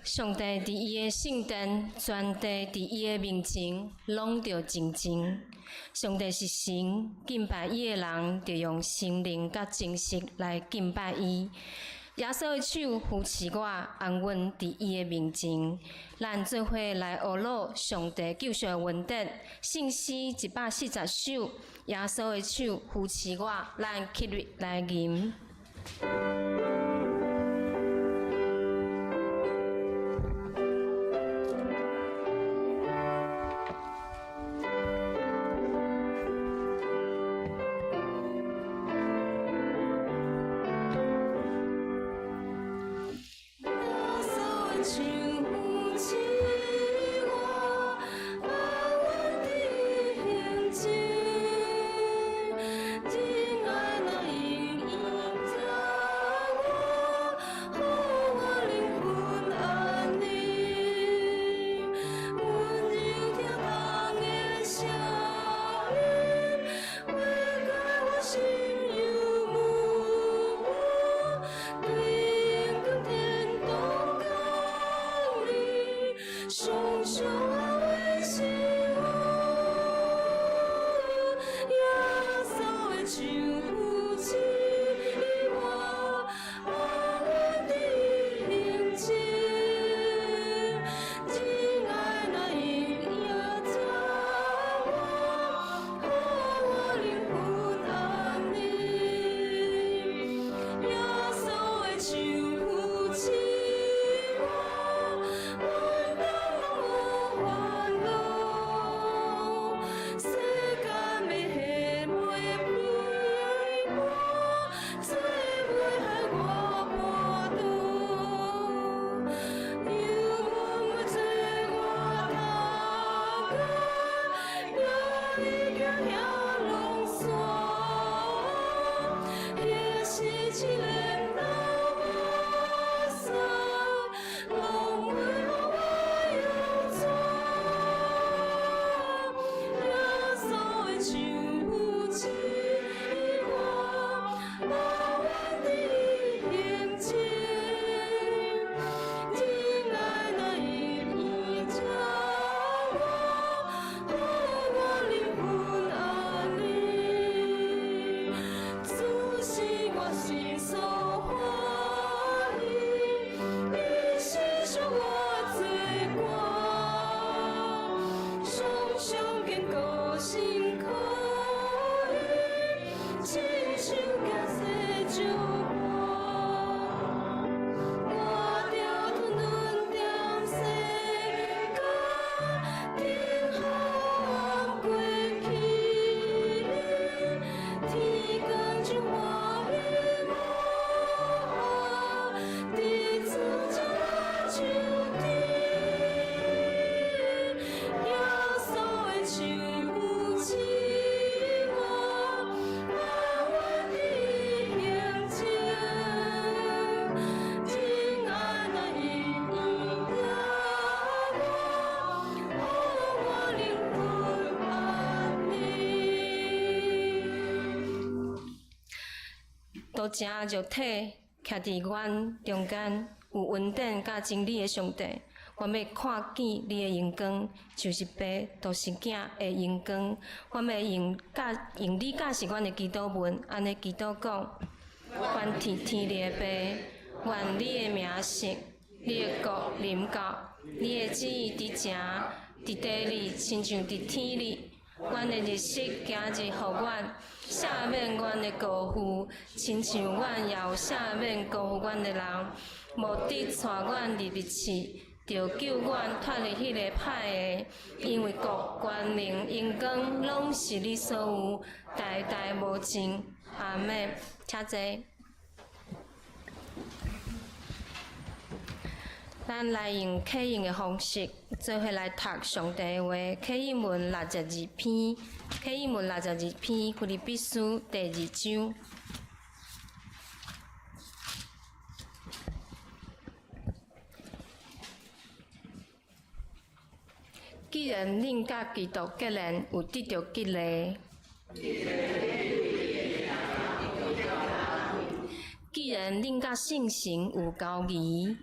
上帝伫伊的圣殿，全地伫伊的面前，拢着静静。上帝是神，敬拜伊的人，着用心灵甲真实来敬拜伊。耶稣的手扶持我，安稳伫伊的面前。咱做伙来学习上帝救赎的恩德。圣诗140首，耶稣的手扶持我，咱起立来吟。多谢肉体徛伫阮中间，有恩典甲真理的上帝。我要看见你的荣光，就是爸，都是囝的荣光。我要用你教示阮的祈祷文，安尼祈祷讲：愿天天地的爸，愿你的名圣，你的国临到，你的旨意伫城，伫地里，亲像伫天里。阮的日食今日互阮，赦免阮的过负，亲像阮也有赦免过负阮的人，无得带阮入灭去，着救阮脱离迄个歹的。因为国、权、能、荣光，拢是你所有，代代无尽。阿们。请坐。咱来用启应的方式，做伙来读上帝的话。启应文62篇，启应文62篇，腓立比书第2章。既然恁甲基督结连，有得着激励。既然恁甲圣神有交义，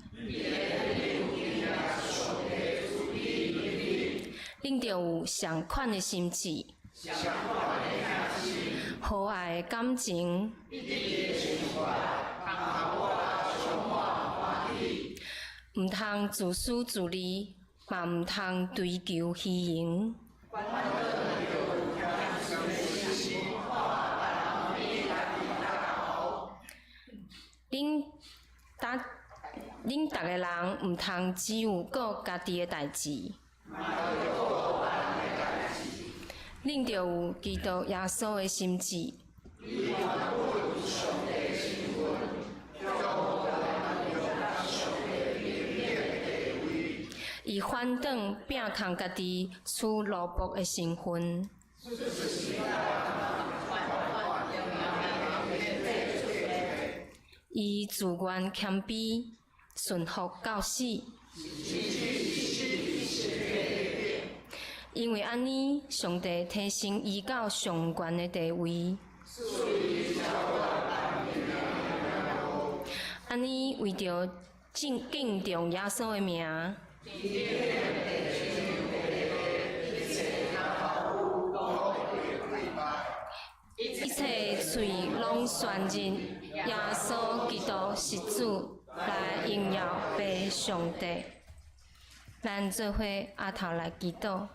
恁着有上款的心志，和蔼的感情，毋通自私自利，嘛毋通追求虚荣。恁逐个人毋通只有顾家己的代志，恁着有基督耶稣的心志。伊反转摒空家己处奴仆的身份。伊自愿谦卑，顺服到死。因为安尼，上帝提升伊到上悬的地位。安尼为着敬重耶稣的名。一切嘴拢宣认耶稣基督是主，来荣耀父上帝。咱做伙压头来祈祷。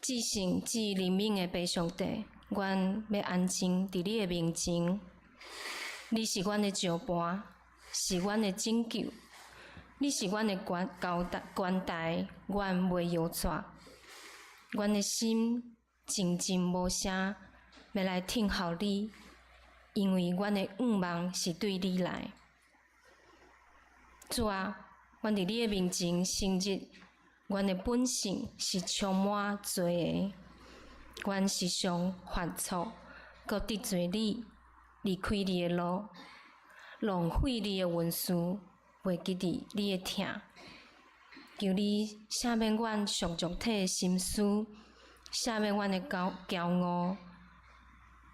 至圣至灵敏的父上帝，阮要安静伫你的面前。你是阮的石盘，是阮的拯救。你是阮的关台，阮袂摇拽。阮的心静静无声，要来听候你，因为阮的愿望是对你来。主啊，阮伫你的面前承认，阮的本性是充满罪的。阮时常犯错，搁得罪你，离开你的路，浪费你的恩赐，袂记得你的疼。求你赦免阮属肉体的心思，赦免阮的骄傲，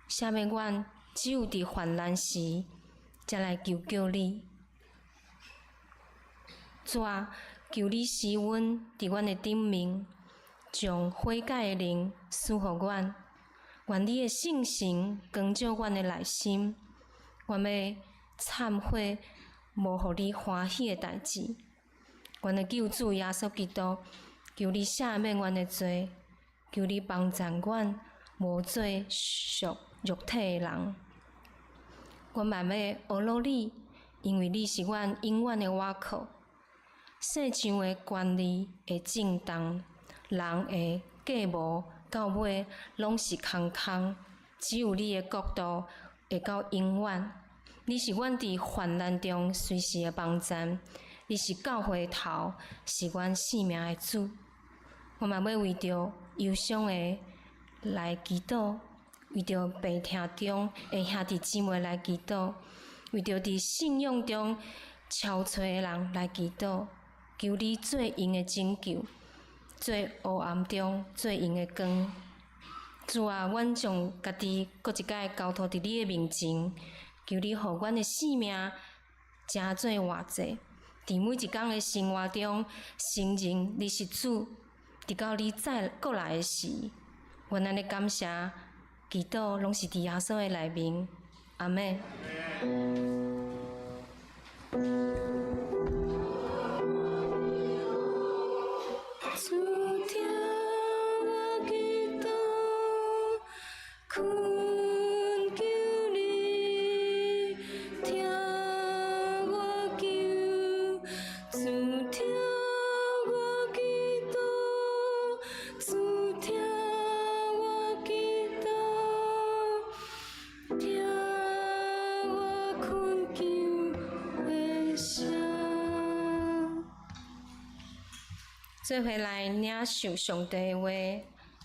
赦免阮只有伫患难时才来求救你。主啊，求你施恩伫阮的顶面，将悔改的灵赐互阮。愿你的圣神光照阮的内心，阮要忏悔无互你欢喜的代志。阮的救主耶稣基督，求你赦免阮的罪，求你帮助阮无做属肉体的人。阮慢要学努你，因为你是阮永远的倚靠。世上的权利会震动，人会计无到尾拢是空空，只有你的国度会到永远。你是阮伫患难中随时的帮助，你是教会的头，是阮性命的主。我嘛要为着忧伤的来祈祷，为着病痛中的兄弟姊妹来祈祷，为着伫信仰中憔悴的人来祈祷。求你最用的拯救，最黑暗中最用的光。主啊，阮将家己搁一摆交托伫你的面前，求你互阮的性命真做活济，伫每一天的生活中承认你是主，直到你再过来的时，阮安尼感谢、祈祷，拢是伫耶稣的内面。阿们。做伙来领受上帝的话，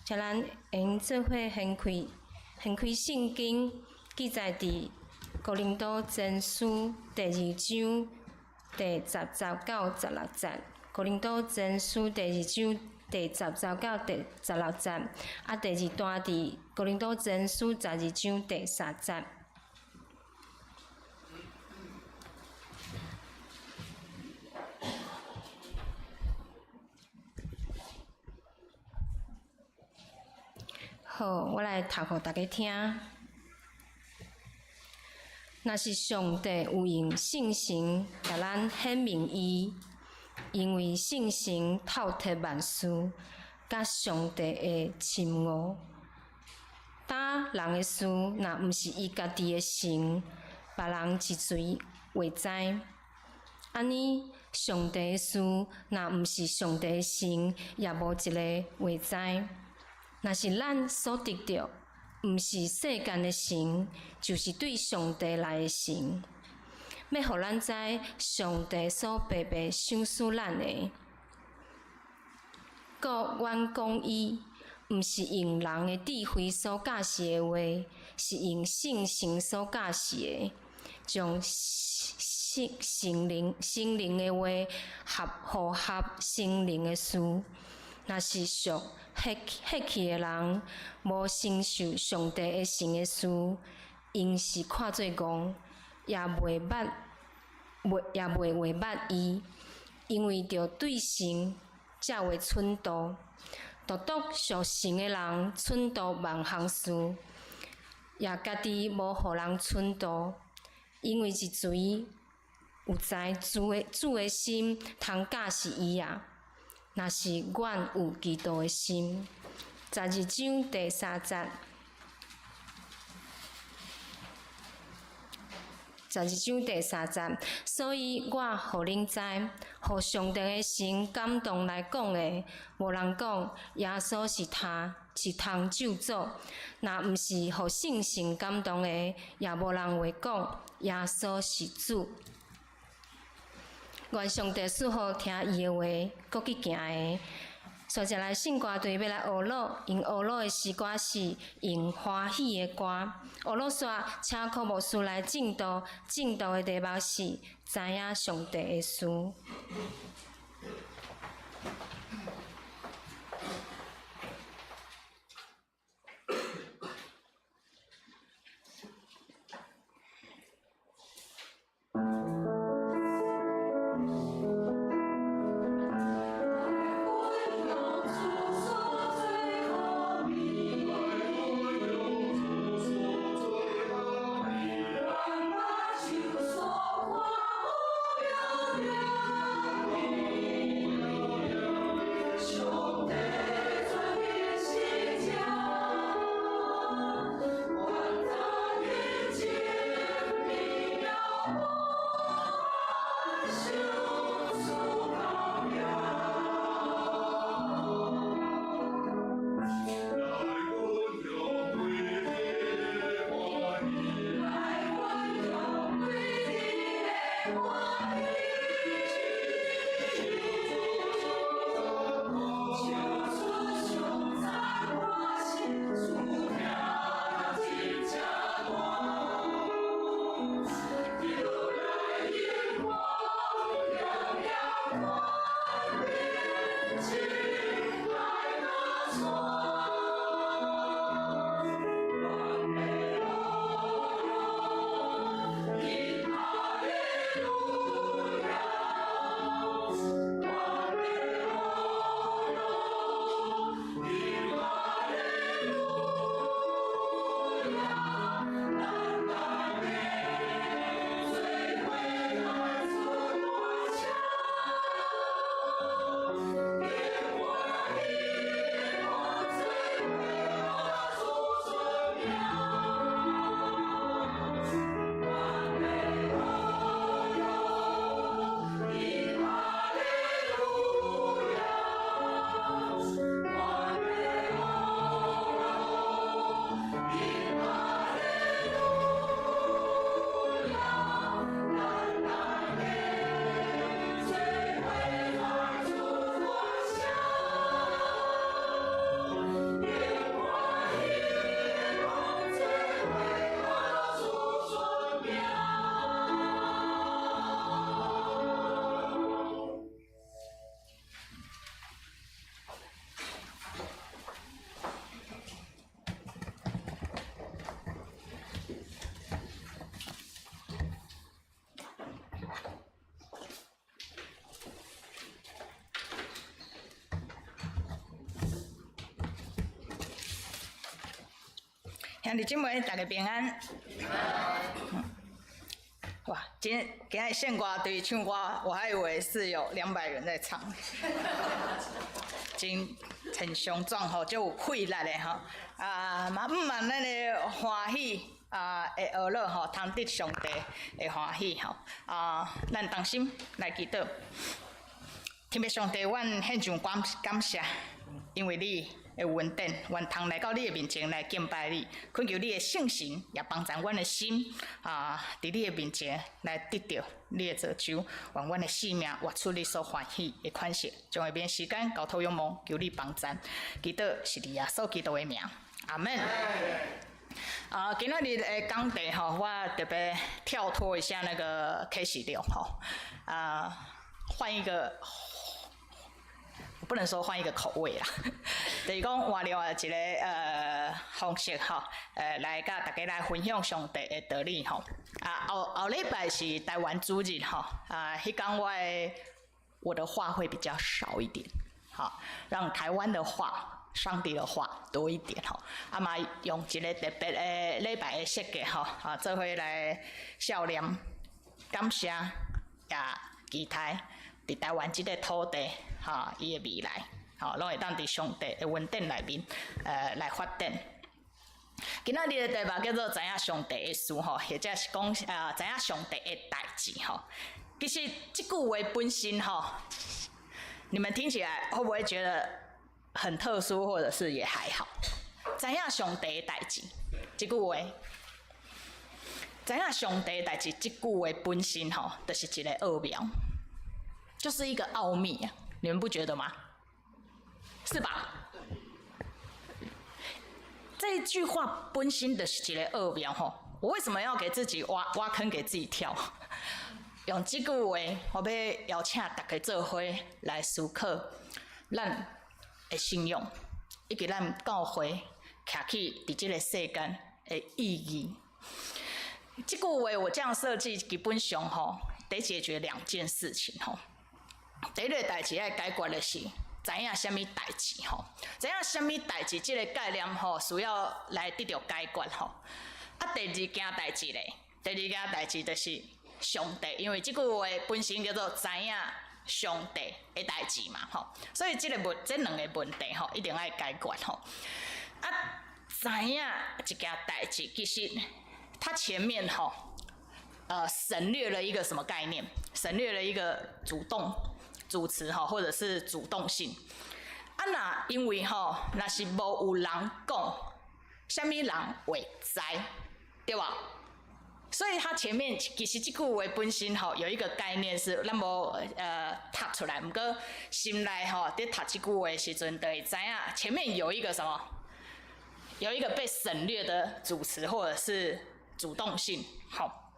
请咱用做伙掀开圣经，记载伫哥林多前书第2章第10节到16节。哥林多前书第2章第10节到第16节，啊，第2段伫哥林多前书12章第3节。好，我来读互大家听。若是上帝有用圣神甲咱显明伊，因为圣神透彻万事，甲上帝的深奥。打人的事，若毋是伊家己的神，别人一嘴会知。安尼，上帝的事，若毋是上帝的神，也无一个会知。若是咱所得着，毋是世间的神，就是对上帝来的神。要互咱知上帝所白白赏赐咱的。故阮讲伊，毋是用人的智慧所教示的话，是用圣神所教示的，将心灵的话符合心灵的事。若是属血气的人，无承受上帝的神的事，因是看做戆，也袂会捌伊，因为着对神才会忖度。独独属神的人忖度万项事，也家己无互人忖度，因为一嘴有知主的心，通教示伊啊。若是阮有基督的心。12章第3节。12章第3节，所以我互恁知，互上帝的神感动来讲的，无人讲耶稣是他，是通救主；若毋是互圣神感动的，也无人会讲耶稣是主。愿上帝赐福听伊的话，搁去行的。接下来圣歌队要来学乐，用学乐的诗歌是用欢喜的歌。学乐说，请科牧师来正道，正道的题目是知影上帝的事。兄弟姐妹，大家平安。哇，今天献歌对唱歌，我还以为是有200人在唱，真很雄壮吼，就有气力的吼。嘛咱个欢喜会学乐吼，通得上帝的欢喜吼。咱同心来祈祷，天父上帝，阮献上感谢，因为你的恩典，愿通来到你的面前来敬拜你，恳求你的圣神也帮助阮的心伫你的面前来得到你的造就，愿阮的性命活出你所欢喜的款式，将下面时间交托仰望，求你帮助，祈祷是你耶稣基督的名，阿门。今仔日的讲题吼，我特别跳脱一下那个启示录吼，换一个。我不能说换一个口味啦，就是讲换另外一个方式吼，来甲大家来分享上帝的道理吼。后礼拜是台湾主日吼，迄天我的话会比较少一点，好，让台湾的话、上帝的话多一点吼。嘛用一个特别的礼拜的设计吼，做伙来孝念、感谢也期待。伫台湾这个土地，伊的未来，拢会当伫上帝的恩典内面，来发展。今仔日的题目叫做知影上帝的事吼，或者是讲知影上帝的代志吼。其实这句话本身吼，你们听起来会不会觉得很特殊，或者是也还好？知影上帝的代志，这句话。知影上帝的代志，这句话本身吼，就是一个奥妙。就是一个奥秘啊，你们不觉得吗？是吧？这一句话本身就是一个奥妙吼。我为什么要给自己挖坑给自己跳？用这句话，我要邀请大家做伙来思考咱的信仰，以及咱教会徛起伫这个世间的意义。这句话我这样设计，基本上吼得解决2件事情吼。第一个代志要解决的是知影什么代志吼，知影什么代志这个概念吼，需要来得到解决吼。第二件代志咧，第2件代志就是上帝，因为这句话本身叫做知影上帝的代志嘛吼，所以这2个问题吼，一定要解决吼。知影一件代志，其实它前面吼，省略了一个什么概念？省略了一个主词吼，或者是主动性。那因为吼，若是无有人讲，什么人会知，对吧？所以它前面其实这句话本身吼有一个概念是咱无读出来，不过心内吼在读这句话的时阵，就会知影前面有一个什么，有一个被省略的主词或者是主动性，好。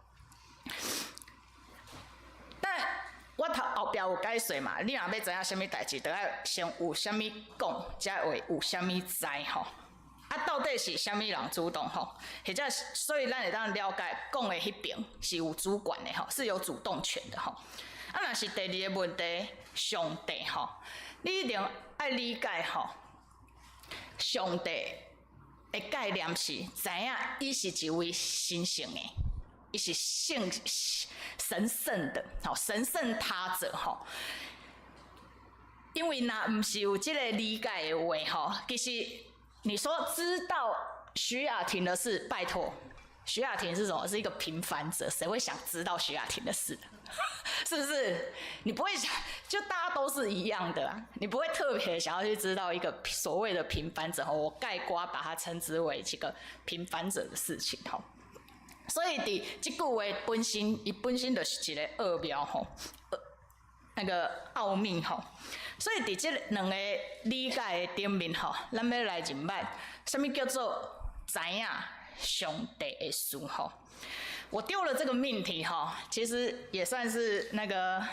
但我后壁有解说嘛，你若要知影什么代志，就要先有什么讲，才会有什么知吼。到底是什么人主动吼？或者所以咱会当了解讲的迄边是有主管的吼，是有主动权的吼。若是第2个问题，上帝吼，你一定要理解吼，上帝的概念是知影，伊是一位神圣的。伊是神圣的，神圣他者吼。因为若毋是有这个理解的话吼，其实你说知道徐雅婷的事，拜托，徐雅婷是什么？是一个平凡者，谁会想知道徐雅婷的事？是不是？你不会想，就大家都是一样的啦，你不会特别想要去知道一个所谓的平凡者吼。我概括把它称之为这个平凡者的事情吼。所以伫这句话本身，伊本身就是一个奥妙吼，那个奥秘吼。所以伫这2个理解的顶面吼，咱要来认识什么叫做知影上帝的事吼。我丢了这个命题吼，其实也算是那个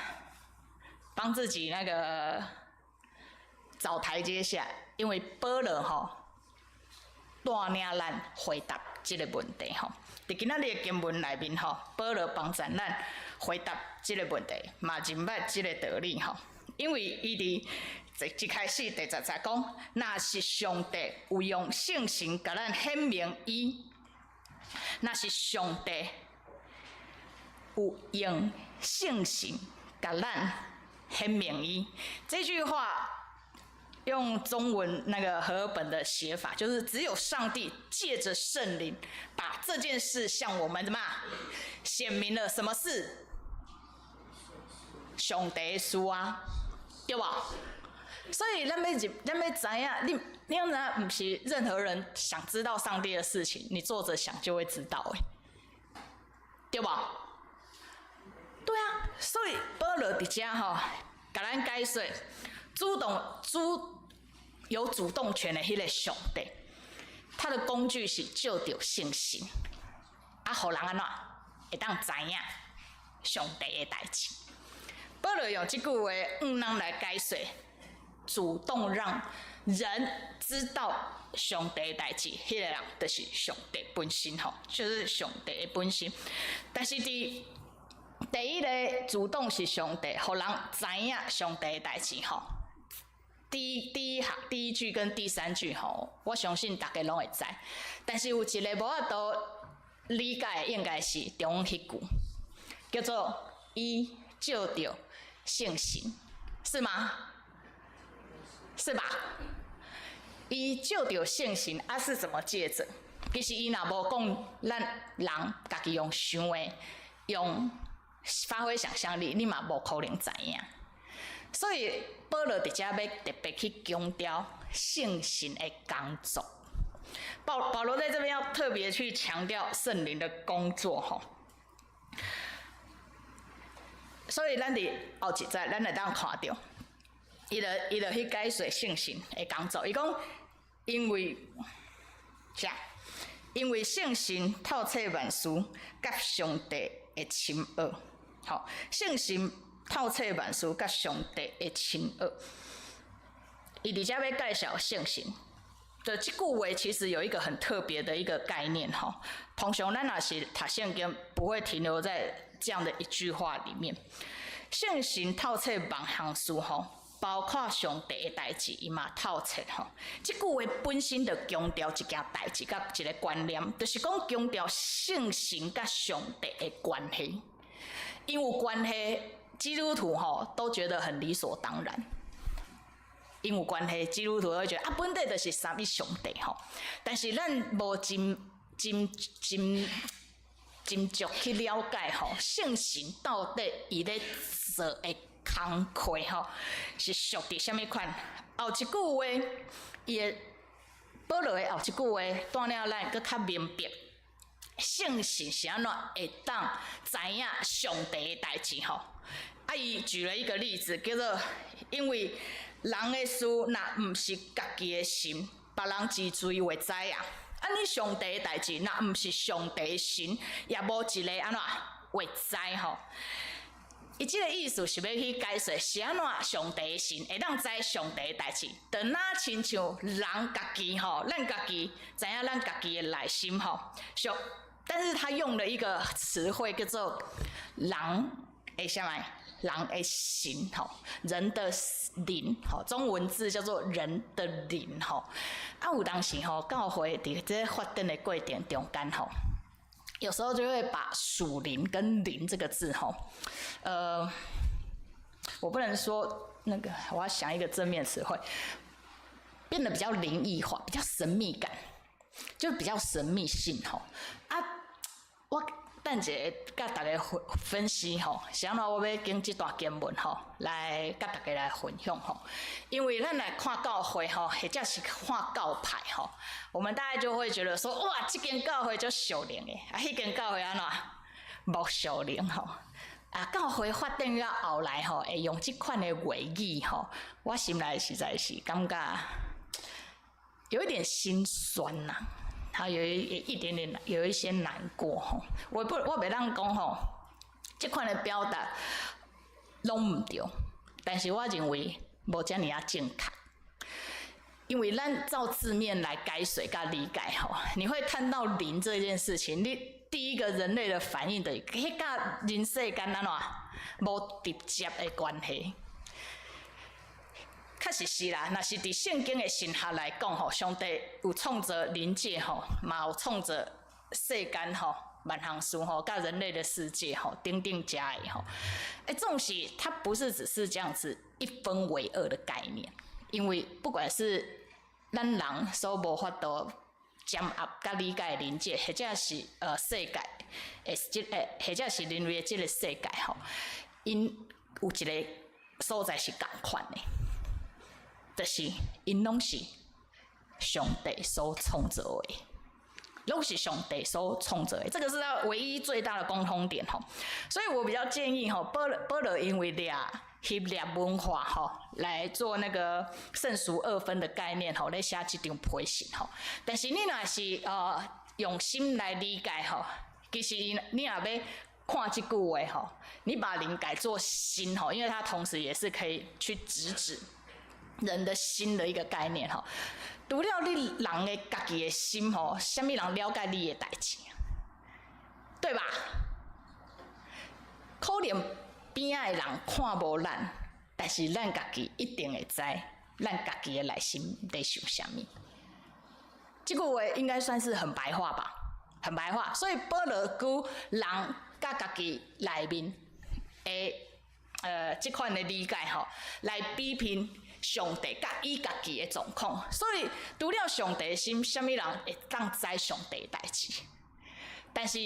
帮自己那个找台阶下，因为保罗吼带领咱回答这个问题吼。伫今仔日的经文内面吼，保罗帮助咱回答这个问题，嘛认捌这个道理吼。因为伊伫一开始第10节讲，若是上帝有用圣神甲咱显明伊那是上帝有用圣神甲咱显明伊。这句话用中文那个和合本的写法，就是只有上帝借着圣灵把这件事向我们怎么显明了。什么事？上帝的事啊，对吧？所以咱要知影，你要知影，不是任何人想知道上帝的事情，你坐着想就会知道，对吧？对啊，所以保罗伫遮吼，甲咱解说，有主动权的迄个上帝，他的工具是借着信心，互人安怎会当知影上帝的代志。保罗用这句话咱来解说，主动让人知道上帝的代志，迄个人就是上帝本身吼，就是上帝的本身。但是第一个主动是上帝，互人知影上帝的代志吼。第一句跟第三句吼，我相信大家拢会知。但是有一个无法度理解，应该是中迄句，叫做伊借着圣神，是吗？是吧？伊借着圣神是怎么借着？其实伊若无讲，咱人家己用想的，用发挥想象力，你嘛无可能知影。所以保罗伫遮要特别去强调圣神的工作。保罗在这边要特别去强调圣灵的工作吼。所以咱伫后一节，咱会当看到，伊就去解说圣神的工作。伊讲，因为圣神透彻万事，甲上帝的亲恶。好，圣神透彻万事，甲上帝的亲恶。伊伫遮要介绍圣神。的这句话其实有一个很特别的一个概念哈，通常咱若是读圣经，不会停留在这样的一句话里面。圣神透彻万项事吼，包括上帝的代志，伊嘛透彻吼。这句话本身就强调一件代志甲一个观念，就是讲强调圣神甲上帝的关系。因有关系，基督徒吼都觉得很理所当然。因有关系，基督徒会觉得本地就是三位上帝吼，但是咱无真足去了解吼，圣神到底伊咧做的工课吼是属伫什么款？后一句话，伊的保罗的后一句话，带了咱搁较明白，圣神是安怎会当知影上帝的代志吼。伊举了一个例子，叫做因为人的事若毋是家己的心，别人之罪会知影。你上帝的代志，若毋是上帝的神，也无一个安怎会知吼。伊即个意思是要去解说，是安怎上帝的神会当知上帝的代志，就哪亲像人家己吼，咱家己知影咱家己的内心吼。但是他用了一个词汇叫做人的啥物？人的心吼，人的灵吼，中文字叫做人的灵吼。有当时吼，教会伫这发展的过程中间吼，有时候就会把属灵跟灵这个字吼，我不能说那个，我要想一个正面词汇，变得比较灵异化，比较神秘感，就比较神秘性吼。我等者甲大家分析吼，是安怎我要经这段经文吼，来甲大家来分享吼。因为咱来看教会吼，或者是看教派吼，我们大概就会觉得说，哇，这间教会就属灵的，迄间教会安怎无属灵吼。教会发展到后来吼，会用这款的话语吼，我心内实在是感觉有一点心酸呐。他有一点点有一些难过吼，我袂当讲吼，这款的表达拢唔对，但是我认为无遮尔正确，因为咱照字面来解说甲理解吼，你会看到灵这件事情，你第一个人类的反应就是，迄甲人世间安怎无直接的关系。确实是啦，若是伫圣经的神学来讲吼，上帝有创造灵界吼，嘛有创造世间吼万项事吼，甲人类的世界吼，顶顶加的吼，纵使它不是只是这样子一分为二的概念，因为不管是咱人所无法度掌握甲理解的灵界，或者是世界，或者是人类的这个世界吼，因有一个所在是共款的，就是因拢是上帝所创造的，拢是上帝所创造的，这个是它唯一最大的共通点吼。所以我比较建议吼，保罗因为希腊文化吼来做那个圣俗二分的概念吼，来写这张批信吼。但是你若是用心来理解吼，其实你若要看这句话吼，你把灵改作心吼，因为它同时也是可以去直指人的心的一个概念吼。除了你人的家己的心吼，什么人了解你的代志，对吧？可能边仔的人看无咱，但是咱家己一定会知，咱家己的内心在想啥物。这句话应该算是很白话吧，很白话。所以保罗举人甲家己内面的这款的理解吼，来比拼上帝甲伊家己的状况。所以除了上帝的心，什么人会当知上帝的代志？但是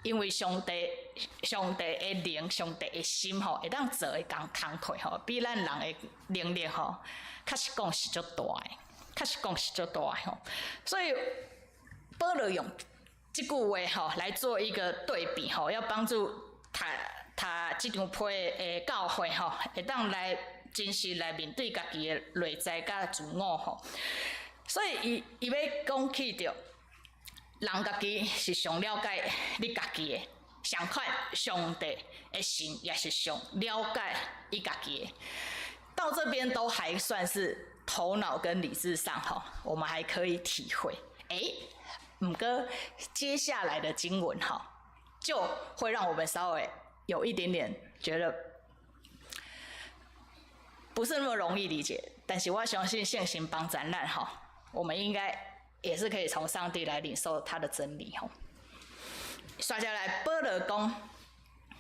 因为上帝的灵、上帝的心吼，会当做一工工课吼，比咱人的能力吼，确实讲是足大的，确实讲是足大的吼。所以保罗用这句话吼来做一个对比吼，要帮助他这张批的教会吼，会当来真实来面对家己的内在甲自我吼。所以伊要讲起着。人家己是上了解你家己的，上快上帝的心也是上了解伊家己的。到这边都还算是头脑跟理智上哈，我们还可以体会。不过接下来的经文哈，就会让我们稍微有一点点觉得不是那么容易理解。但是我相信信心帮咱咱哈，我们应该。也是可以从上帝来领受他的真理吼。接下来保罗讲，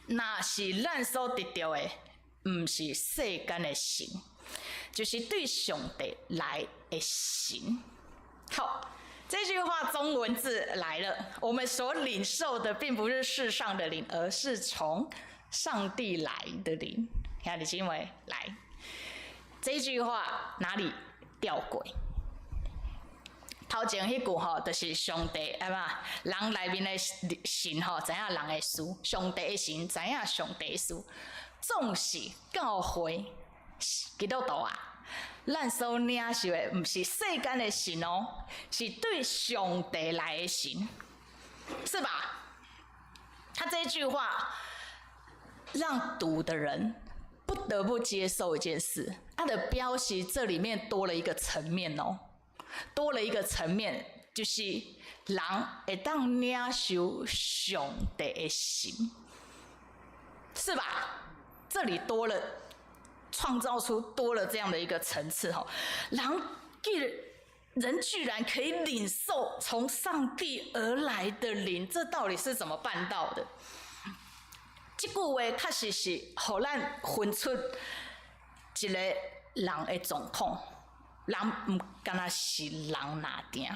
那是咱所得到的，不是世间的神，就是对上帝来的神。好，这句话中文字来了，我们所领受的并不是世上的灵，而是从上帝来的灵。看你经文来，这句话哪里吊诡？头前迄句吼，就是上帝嘛，人内面的神吼，知影人的事；上帝的神知影上帝的事。总是教会基督徒啊，咱所领受的不是世间的神哦，是对上帝来的神，是吧？他这句话让读的人不得不接受一件事，他的标题这里面多了一个层面哦。多了一个层面，就是人会当领受上帝的心，是吧？这里多了，创造出多了这样的一个层次哈。人居然可以领受从上帝而来的灵，这到底是怎么办到的？这句话确实是让咱分出一个人的状况。人唔敢若是人哪定，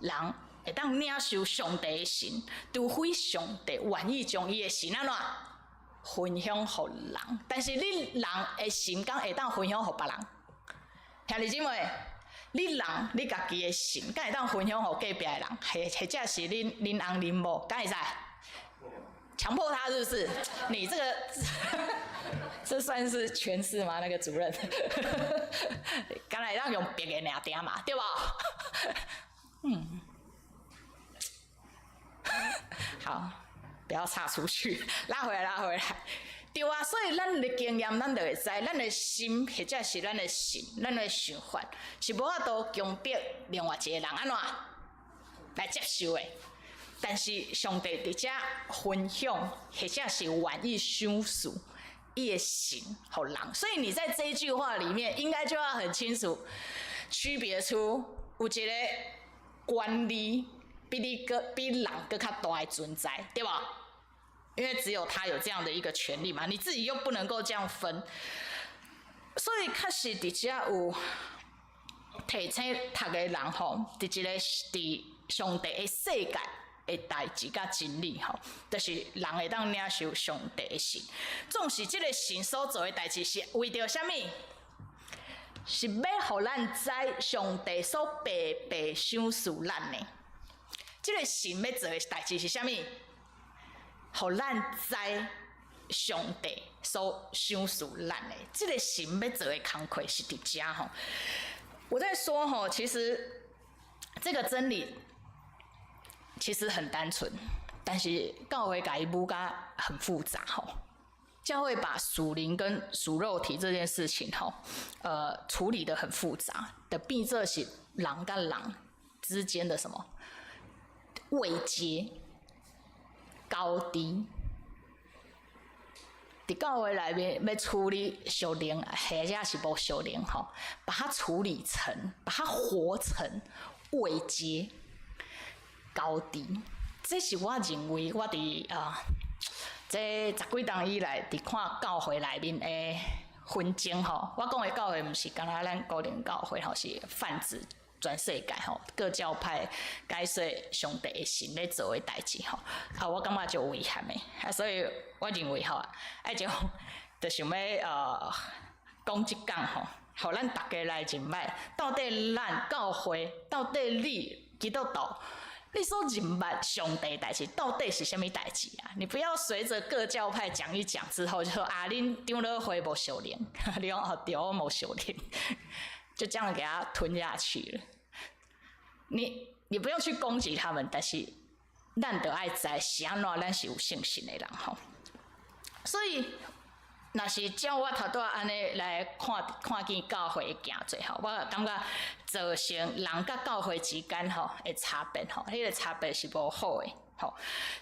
人会当领受上帝的神，除非上帝愿意将伊的神安怎分享予人。但是你人的神敢会当分享予别人？兄弟姊妹，你人你家己的神敢会当分享予隔壁的人，或者是恁翁恁某，敢会使？强迫他是不是？你这个这算是诠释吗？那个主任，刚才让用别个拿点嘛，对吧？好，不要岔出去，拉回来。对啊，所以咱的经验，咱就会知，咱的心或者是咱的神，咱的想法是无法度强迫另外一个人安怎来接受的。但是上帝伫遮分享，或者是愿意赏赐伊的神予人，所以你在这一句话里面，应该就要很清楚区别出有一个管理比人更较大的存在，对吧？因为只有他有这样的一个权利嘛，你自己又不能够这样分，所以确实伫遮有提醒读的人吼，伫一个伫上帝的世界的代志甲真理吼，就是人会当领受上帝的神。总是这个神所做的代志是为着什么？是要互咱知上帝所白白赏赐咱的。这个神要做的代志是啥物？互咱知上帝所赏赐咱的。这个神要做的工课是伫遮吼。我在说吼，其实这个真理其实很单纯，但是教会把伊舞甲很复杂吼。教会把属灵跟属肉体这件事情吼，处理得很复杂的，变做是人跟人之间的什么位阶、高低。伫教会内面要处理属灵，或者是无属灵吼，把它处理成，把它活成位阶、高低。这是我认为我伫这10几年以来，伫看教会内面的纷争吼，我讲的教会，毋是干那咱高龄教会吼，是泛指全世界吼，各教派解说上帝的神咧做的代志吼，我感觉就危险的，所以我认为吼，就想要讲一讲吼，互咱大家来认识，到底咱教会，到底你基督徒。你所认捌上帝代志到底是什么代志啊？你不要随着各教派讲一讲之后就说啊，恁长老会无属灵，你讲哦对，我无属灵，就这样给他吞下去了。你不用去攻击他们，但是咱得爱知是安怎，咱是有信心的人吼。所以，若是照我头拄安尼来看见教会的行做吼，我感觉造成人甲教会之间吼的差别吼，迄个差别是无好的吼。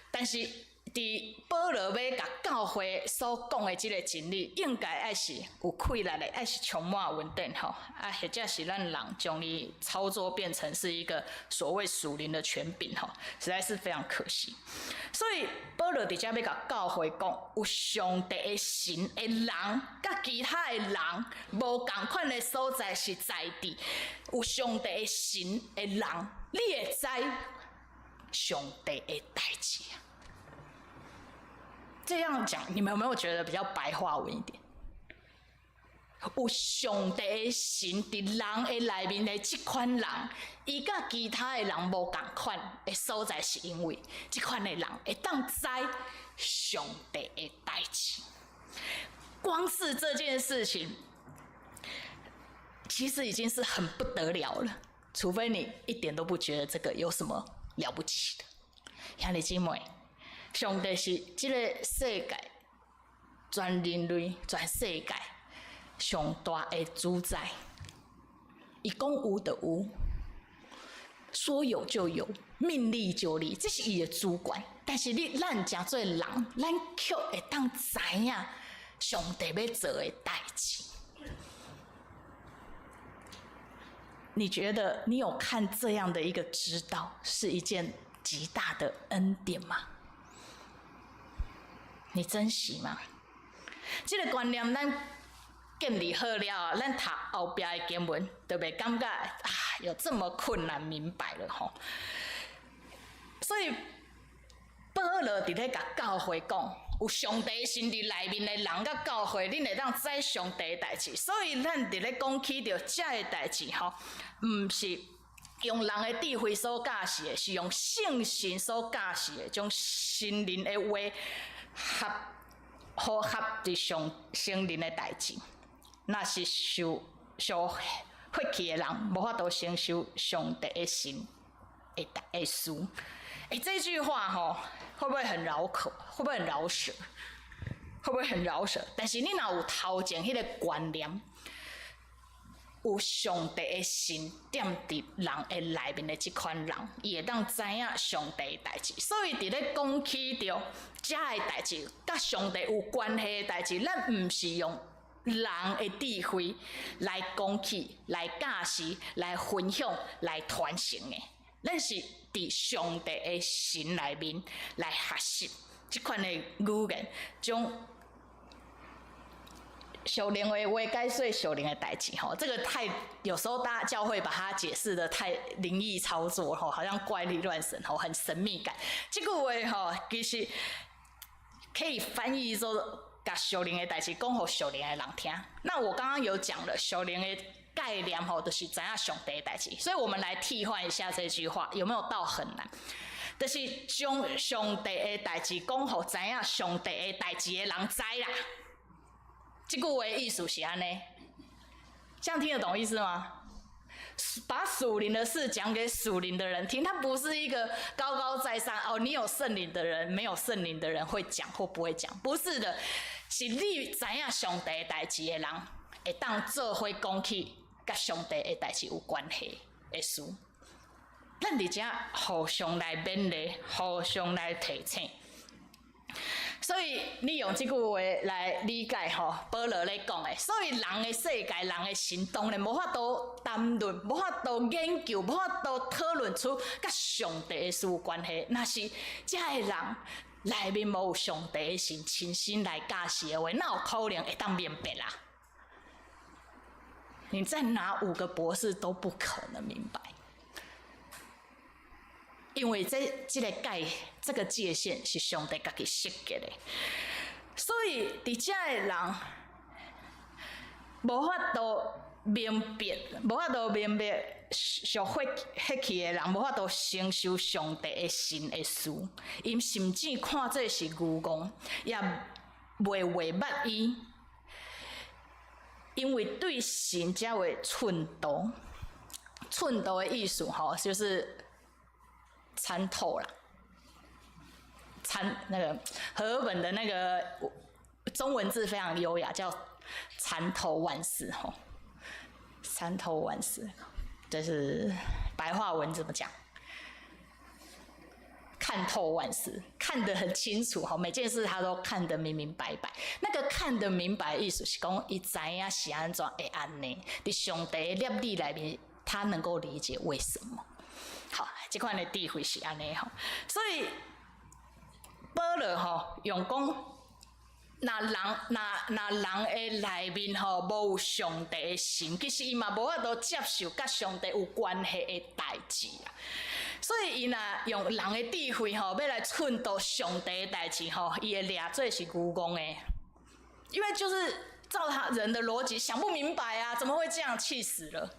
但是伫保罗要甲教会所讲的即个真理，应该爱是有气力的，爱是充满稳定吼，或者是咱人将伊操作变成是一个所谓属灵的权柄吼，实在是非常可惜。所以保罗伫遮要甲教会讲，有上帝的神的人，甲其他的人无共款的所在是在地，有上帝的神的人，你会知上帝的代志。这样讲，你们有没有觉得比较白话文一点？有上帝的神伫人的内面的这款人，伊甲其他的人无共款的所在，是因为这款的人会当知上帝的代志。光是这件事情，其实已经是很不得了了，除非你一点都不觉得这个有什么了不起的。兄弟姊妹，上帝是这个世界、全人类、全世界上大的主宰。伊讲有就有，说有就有，命立就立，这是伊的主管。但是咱诚做人，咱却会当知影上帝要做的代志。你觉得你有看这样的一个知道，是一件极大的恩典吗？你珍惜吗？这个观念咱建立好了，咱读后壁的经文，就袂感觉有这么困难明白了吼。所以保罗伫咧甲教会讲，有上帝神伫内面的人甲教会，恁会当知上帝的代志。所以咱伫咧讲起着这个代志吼，毋是用人的智慧所教示的，是用圣神所教示的，将心灵的话合伫上圣灵的代志。若是受血气的人，无法度承受上帝的神的事。这句话吼，会不会很绕口？会不会很绕舌？会不会很绕舌？但是你若有头前迄个观念，有上帝的神踮伫人的内面的这款人，伊会当知影上帝的代志。所以伫咧讲起着遮的代志，甲上帝有关系的代志，咱毋是用人的智慧来讲起、来教示、来分享、来传承的。咱是伫上帝的神内面来学习即款的语言，将属灵的话解说属灵的代志吼，这个太有时候大家教会把它解释的太灵异操作吼，好像怪力乱神吼，很神秘感。这句话吼，其实可以翻译做甲属灵的代志讲互属灵的人听。那我刚刚有讲了属灵的概念吼，就是知影上帝的代志，所以我们来替换一下这句话，有没有到很难？就是将上帝的代志讲互知影上帝的代志的人知啦。这句话的意思是安尼，这样听得懂意思吗？把属灵的事讲给属灵的人听，他不是一个高高在上哦，你有圣灵的人，没有圣灵的人会讲或不会讲，不是的，是你知影上帝的代志的人，会当做伙讲起甲上帝的代志有关系的事。咱伫遮互相来勉励，互相来提醒。所以你用这句话来理解吼，保罗咧讲的，所以人的世界、人的心，当然无法度谈论、无法度研究、无法度讨论出甲上帝的事有关系。那是这个人内面无有上帝的心，亲身来驾驶的话，那有可能会当明白啦。你再拿5个博士都不可能明白。因为这个界限是上帝家己设计的，所以伫遮的人无法度明白属血气的人，无法度承受上帝的神的事，因甚至看这是愚妄，也袂话捌伊，因为对神才会忖度。忖度的意思吼，就是参透啦，那个和本的那个中文字非常优雅，叫参透万事吼。参透万事，这是白话文怎么讲？看透万事，看得很清楚吼，每件事他都看得明明白白。那个看得明白的意思是讲，伊知影是安怎会安尼，伫上帝的律例内面，他能够理解为什么。好，这款的智慧是安尼吼，所以保罗吼用讲，那人的内面吼无有上帝的神，其实伊嘛无法度接受甲上帝有关系的代志啊。所以伊若用人的智慧吼，要来忖度上帝的代志吼，伊会掠做是愚妄的，因为就是照他人的逻辑想不明白啊，怎么会这样？气死了！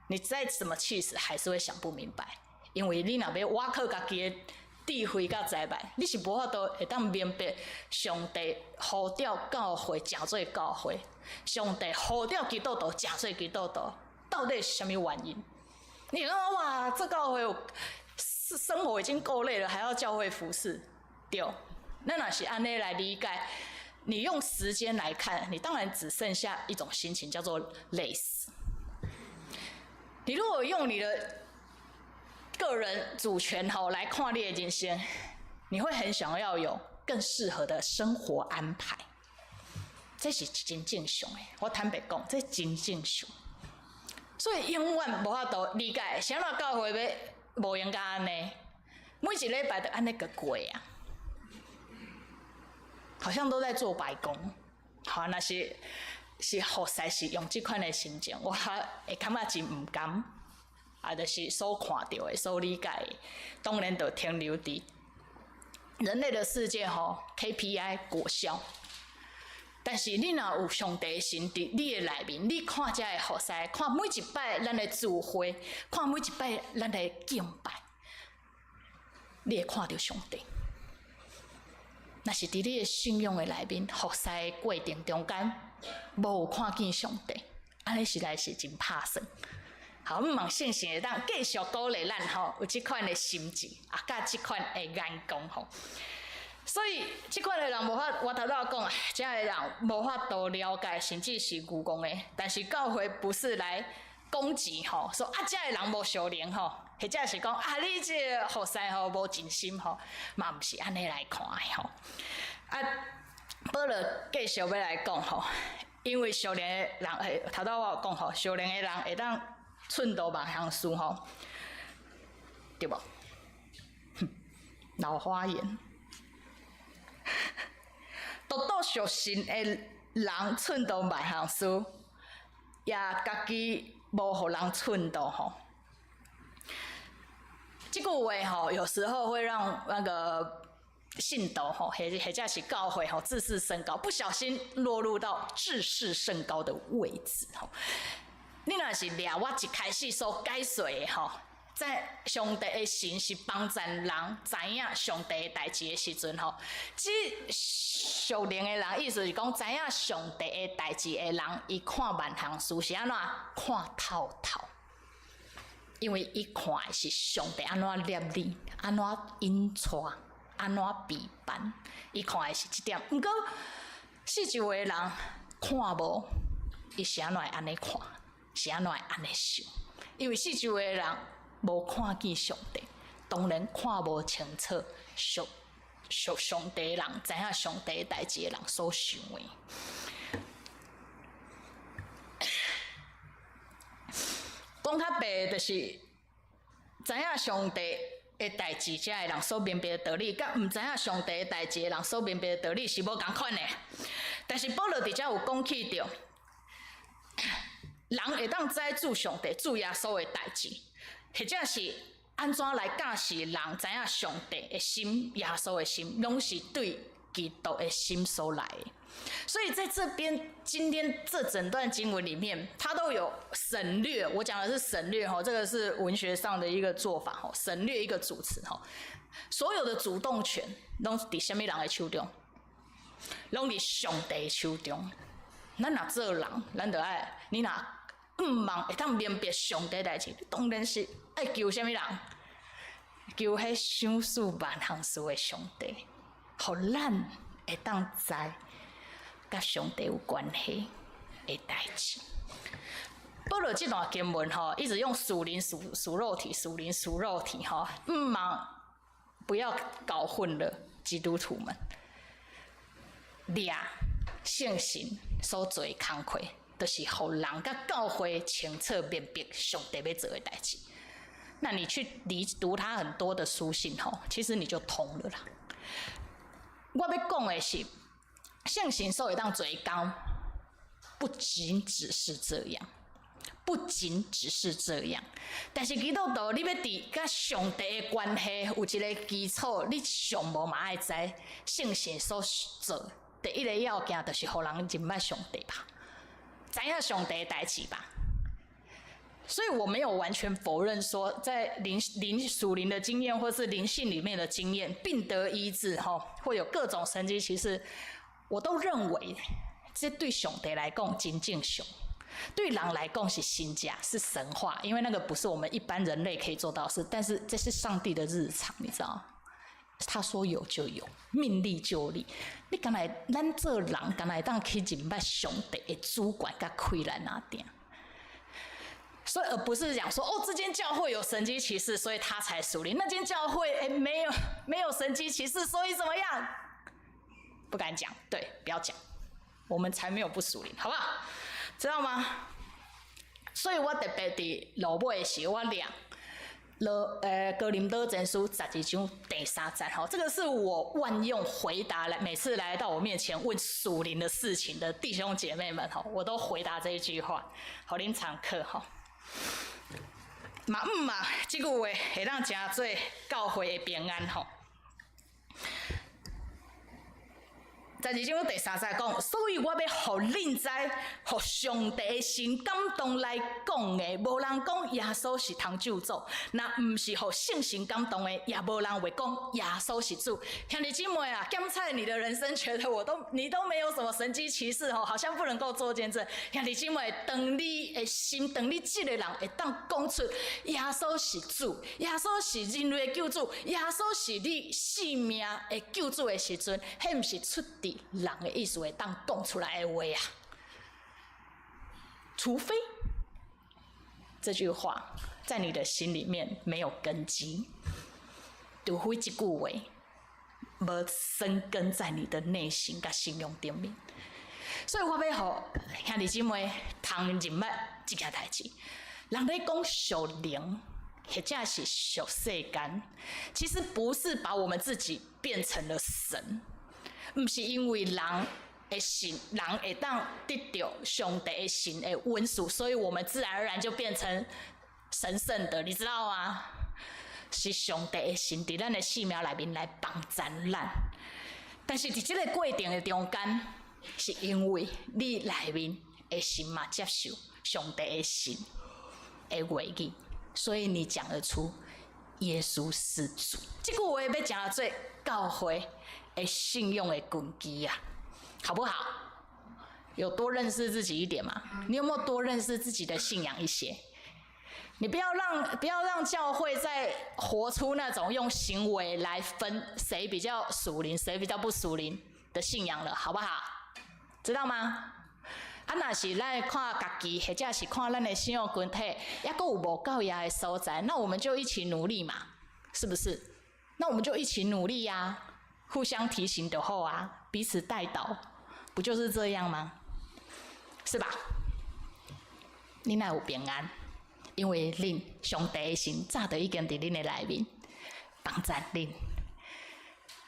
你再怎么气死，还是会想不明白。因为你若要挖靠家己的智慧甲知识，你是无法度会当明白上帝呼召教会成做教会，上帝呼召基督徒成做基督徒，到底是什么原因？你说哇，这教会生活已经够累了，还要教会服侍，对？那若是按呢来理解，你用时间来看，你当然只剩下一种心情，叫做累死。你如果用你的个人主权来看你的人生，你会很想要有更适合的生活安排。这是真正常的，我坦白讲，这真正常。所以永远无法度理解，啥物教会要无应该安尼，每一礼拜都安尼个过啊，好像都在做白工。好，那是服侍是用这款的心情，我会感觉真唔甘。啊，就是所看到的、所理解的，当然就停留伫人类的世界KPI 果效。但是你若有上帝的神伫你的内面，你看这个服侍，看每一摆咱的聚会，看每一摆咱的敬拜，你会看到上帝。若是伫你的信仰的内面，服侍的过程中间，无有看见上帝，安尼实在是真拍算。好，我们望信神会当继续鼓励咱有这款的心智，甲这款的眼光吼。所以这款的人无法，我头仔讲，这样的人无法度了解，甚至是愚妄的。但是教会不是来攻击说这个人无属灵或者是讲你这个服侍无尽心嘛不是安尼来看的保罗继续要来讲因为属灵的人头仔我有讲属灵的人会当忖度别项事对无？老花眼。独独属神的人寸度万行事，也家己无互人寸度吼。这句话吼，有时候会让那个信徒吼，或者是教会吼，自视甚高，不小心落入到自视甚高的位置吼。你若是掠我一开始所解说的吼。在上帝的神是帮助人知影上帝的代志的时阵吼，即属灵的人意思是讲知影上帝的代志的人，伊看万行事是安怎看透透，因为伊看的是上帝安怎立你，安怎引带，安怎陪伴，伊看的是即点。毋过四周围的人看无，伊是安怎会安尼看，是安怎会安尼想，因为四周围的人。无看见上帝，当然看无清楚属上帝的人，知影上帝的代志的人所想的。讲较白就是知影上帝的代志，遮的人所明白的道理，甲毋知影上帝的代志的人所明白的道理是无共款的。但是保罗伫遮有讲起着，人会当知主上帝、主耶稣的代志。或者是安怎来教示人知影上帝的心、耶稣的心，拢是对基督的心所来的。所以在这边，今天这整段经文里面，它都有省略。我讲的是省略哈，这个是文学上的一个做法哈，省略一个主词哈。所有的主动权拢伫什么人的手中？拢伫上帝的手中。咱若做人，咱就爱你若。望会当明白上帝代志，当然是爱求什么人？求迄想事万行事的上帝，互咱会当知甲上帝有关系的代志。保罗这段经文吼，一直用属灵属肉体，属灵属肉体吼，不要搞混了基督徒们，掠圣神所做的工课。就是互人甲教会清楚明白上帝要做的代志。那你去读他很多的书信吼，其实你就通了啦。我要讲的是，圣神所会当做工，不仅只是这样，不仅只是这样。但是基督徒你要伫甲上帝的关系有一个基础，你上无嘛爱知圣神所做第一个要件，就是互人认捌上帝吧。知影上帝的代志吧，所以我没有完全否认说，在属灵的经验或是灵性里面的经验，病得医治会有各种神迹奇事，我都认为这对上帝来讲真正上，对人来讲是新假，是神话，因为那个不是我们一般人类可以做到的事，但是这是上帝的日常，你知道。他说有就有，命立就立。你敢来，咱做人敢来当去认捌上帝的主管甲开来哪点？所以而不是讲说哦，这间教会有神迹奇事，所以他才属灵；那间教会没有神迹奇事，所以怎么样？不敢讲，对，不要讲，我们才没有不属灵，好不好？知道吗？所以我特别伫落尾的时候，我念。哥林多前书12章第3节哈，这个是我万用回答每次来到我面前问属灵的事情的弟兄姐妹们哈，我都回答这一句话，互恁参考哈。嘛这句话会让真做教会的平安吼。12章第3节讲，所以我要互恁知，互上帝的神感动来讲的，无人讲耶稣是通救主，那毋是互圣神感动的，也无人会讲耶稣是主。兄弟姐妹啊，检测你的人生，觉得你都没有什么神迹奇事吼，好像不能够做见证。兄弟姐妹，当你的心，当你这个人会当讲出耶稣是主，耶稣是人类的救主，耶稣是你性命的救主的时阵，迄毋是出伫人的意思会当讲出来的话啊，除非这句话在你的心里面没有根基，除非这句话无生根在你的内心甲信用顶面。所以我要互兄弟姊妹通认捌这件代志。人咧讲属灵或者是属世间，其实不是把我们自己变成了神，不是因为人的信，人会当得到上帝的信的温属，所以我们自然而然就变成神圣的，你知道吗？是上帝的信伫咱的生命内面来帮助咱，但是伫这个过程的中间，是因为你内面的心嘛接受上帝的信的话语，所以你讲得出耶稣是主。这句话要讲做教会的信用的根基啊，好不好？有多认识自己一点嘛？你有没有多认识自己的信仰一些？你不要让教会再活出那种用行为来分谁比较属灵，谁比较不属灵的信仰了，好不好？知道吗？啊，若是咱看家己，或者是看咱的信仰群体，还佫有无够野的所在，那我们就一起努力嘛，是不是？那我们就一起努力呀，互相提醒就好啊，彼此带导，不就是这样吗？是吧？你哪有平安？因为恁上帝的心早就已经伫恁的内面帮助恁，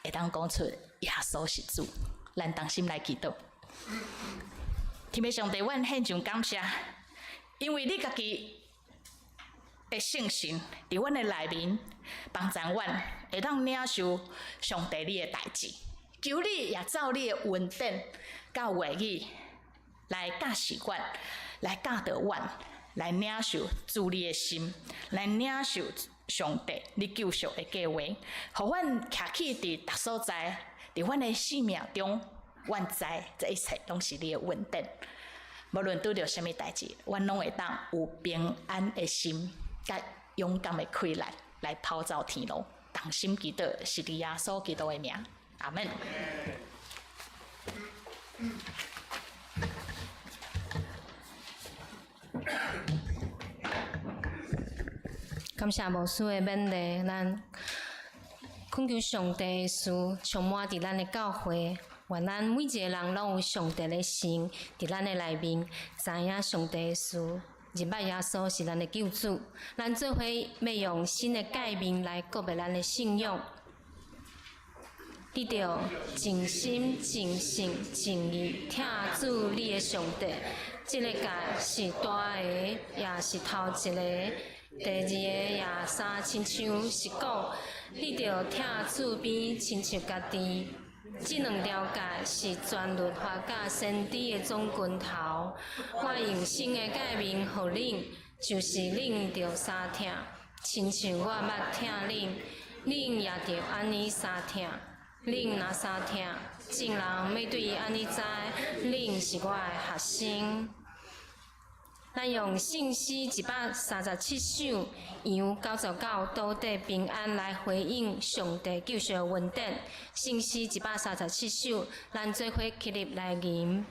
会当讲出耶稣是主。咱同心来祈祷。天父上帝，阮献上感谢，因为你家己的圣神伫阮的内面帮助阮，会当领受上帝你的代志。求你也照你的恩典、甲话语来教示阮，来教导阮。来领受主你的心，来领受上帝你救赎的计划，互阮徛起伫逐所在，伫阮的生命中，阮知这一切拢是你的恩典。无论拄着什么代志，阮拢会当有平安的心，甲勇敢的开来跑走天路。同心祈祷，是伫耶稣基督的名，阿门。感谢牧师的勉励，咱恳求上帝的事充满伫咱的教会，愿咱每一个人拢有上帝的心伫咱的内面，知影上帝的事，认捌耶稣是咱的救主。咱做伙要用新的界面来告别咱的信仰，得到尽心、尽性、尽意听主你的上帝。这个界是大个，也是头一个。第二个也三，亲像是讲，你着听厝边，亲像家己。这两条界是全律法甲先知的总拳头。我用新的界面互恁，就是恁着三听，亲像我捌听恁，恁也着安尼三听。恁若三听，众人要对伊安尼知，恁是我的学生。咱用信息137首杨99倒地平安来回应上帝救赎的恩典。信息137首，咱做伙起立来吟。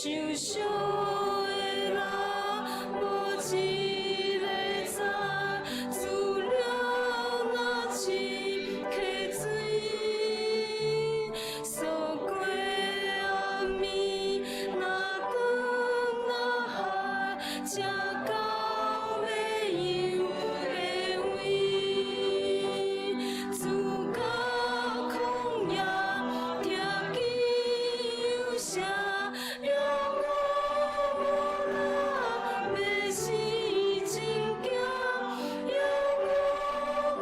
受伤的人无一个知，自了若深溪水，扫过暗暝，若光若海，才到要游的位。自家旷野听见有声，让我无力要死真惊，让我无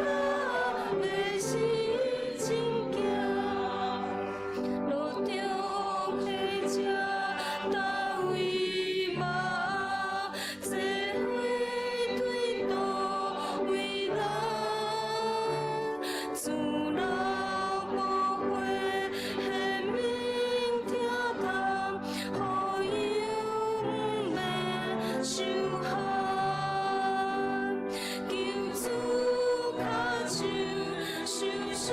力要死真惊。路中的这大位嘛，这花对倒位来？自老无花下面听谈，好友毋免受害。求主卡手受伤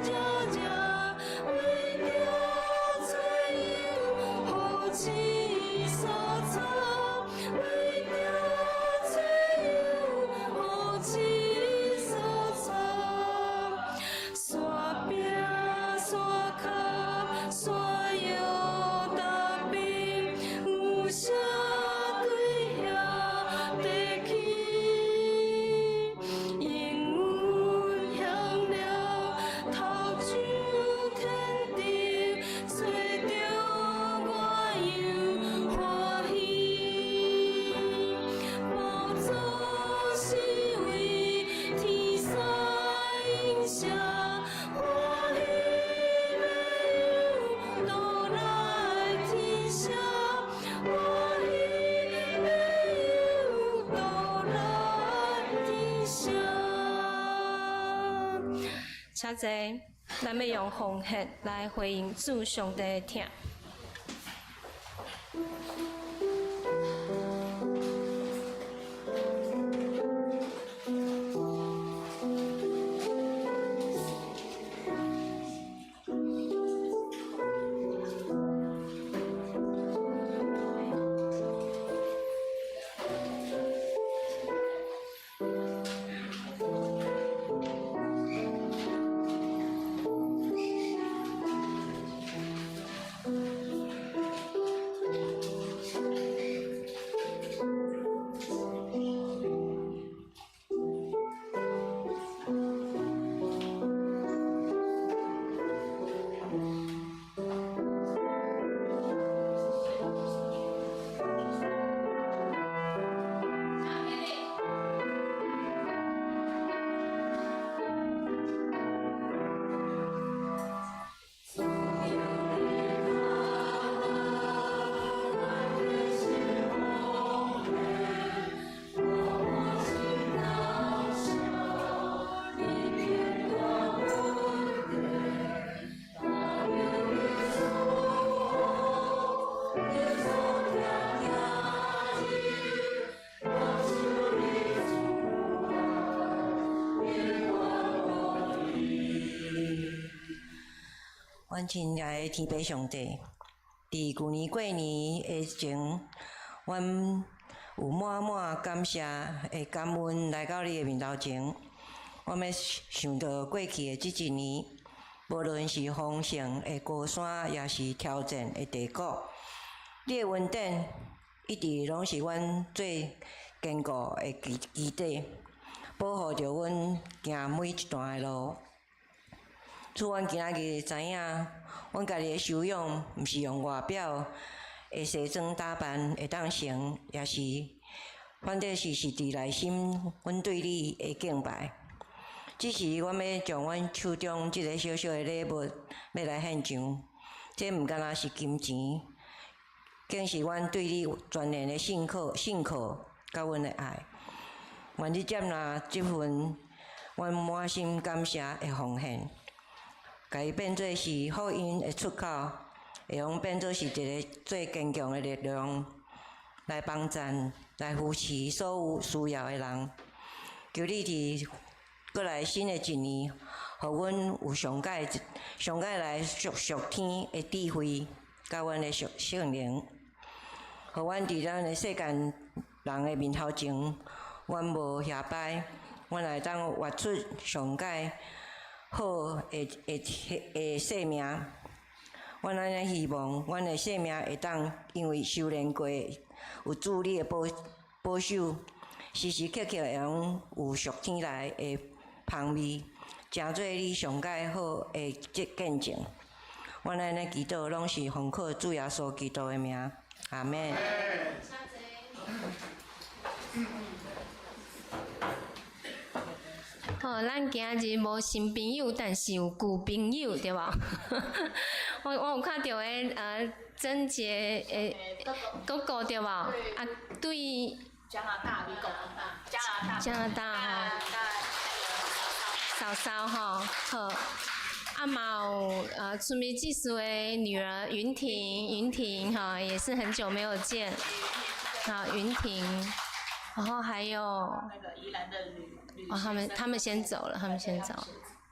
才才，为着找有好志所措，为着找有好志所措。山壁山脚山药大边，有啥对遐地起？因阮向了头上天顶，找着我又欢喜。宝座是为天使映射，欢喜要有倒来天下，欢喜要有倒来天下。请坐，咱要用奉献来回应主上帝的疼。阮亲爱的天父上帝，伫旧年过年的前，阮有满满感谢的感恩来到你的面头前。我要想到过去的即一年，无论是丰盛的高山，也是挑战的低谷，你的恩典一直拢是阮最坚固的基底，保护着阮行每一段的路。厝阮今仔日知影，阮家己的修养，毋是用外表的西装打扮会当成，也是反正是伫内心，阮对你的敬拜。只是阮要将阮手中即个小小的礼物，要来献上。这毋敢若是金钱，更是阮对你全然的信靠，甲阮的爱。愿你接纳即份阮满心感谢的奉献。甲伊变做是福音的出口，会用变做是一个最坚强的力量，来帮赞、来扶持所有需要的人。求你伫过来新的一年，互阮有上界来熟天的智慧，甲阮的圣灵，互阮伫咱的世间人的面头前，阮无下摆，阮来当活出上界好的生命。阮安尼希望，阮的生命会当因为修炼过，有主你的保守，时时刻刻会用有属天来的香味，成做你上界好的见证。阮安尼祈祷，拢是奉靠主耶稣基督的名，阿门。好，咱今日无新朋友，但是有旧朋友，对无？我有看到诶，贞洁诶哥哥对无？啊，对。加拿大，你讲加拿大吼，嫂嫂吼，好。啊嘛有春梅技术的女儿云婷哈，也是很久没有见，好云婷，然后还有那个宜兰的他们先走了，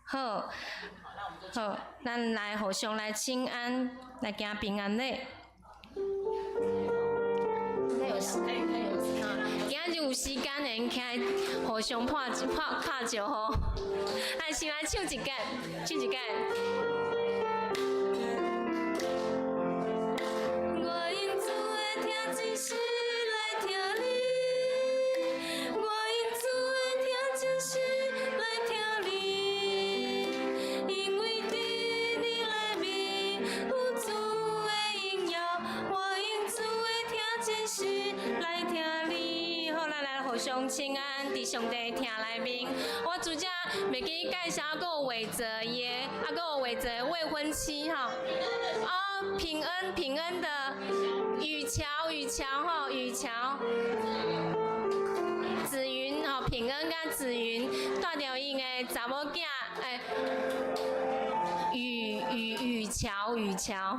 好，好，咱来互相来请安，来行平安礼。今日有时间的，起来互相拍招呼，咱先来唱一间。我因主的听真实来听你，我因主的听真实来听你，因为伫你内面有主的荣耀，我因主的听真实来听你。好，咱来互相请安，伫上帝听内面。我主家袂记介绍，还有伟泽爷，还有伟泽未婚妻哈。哦，平恩的雨乔吼，雨乔，子云吼，平恩甲子云带着因的查某囝雨乔。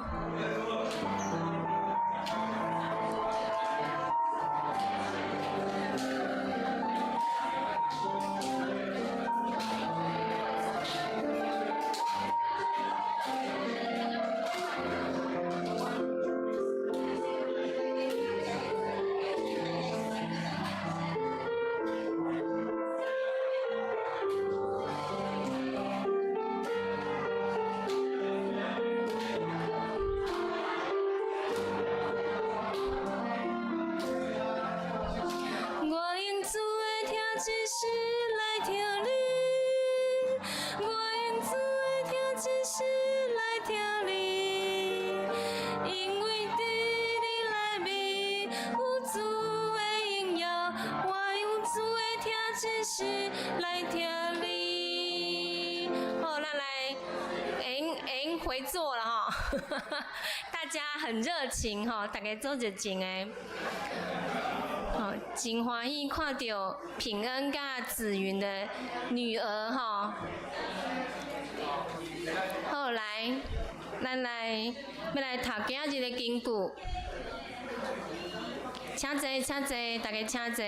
回座了哈，大家很热情哈，大家做热情诶，好，真欢喜看到平恩甲子云的女儿哈。好，来，咱来要来读今日的经句，请坐，大家请坐。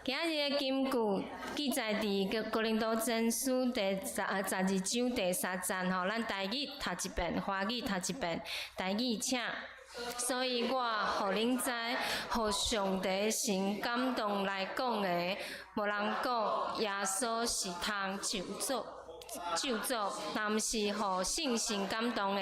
今日的金句记载伫哥林多前书第12章第3节吼，咱台语读一遍，华语读一遍。台语请。所以我互恁知，互上帝神感动来讲的，无人讲耶稣是通救赎，但是互信心感动的，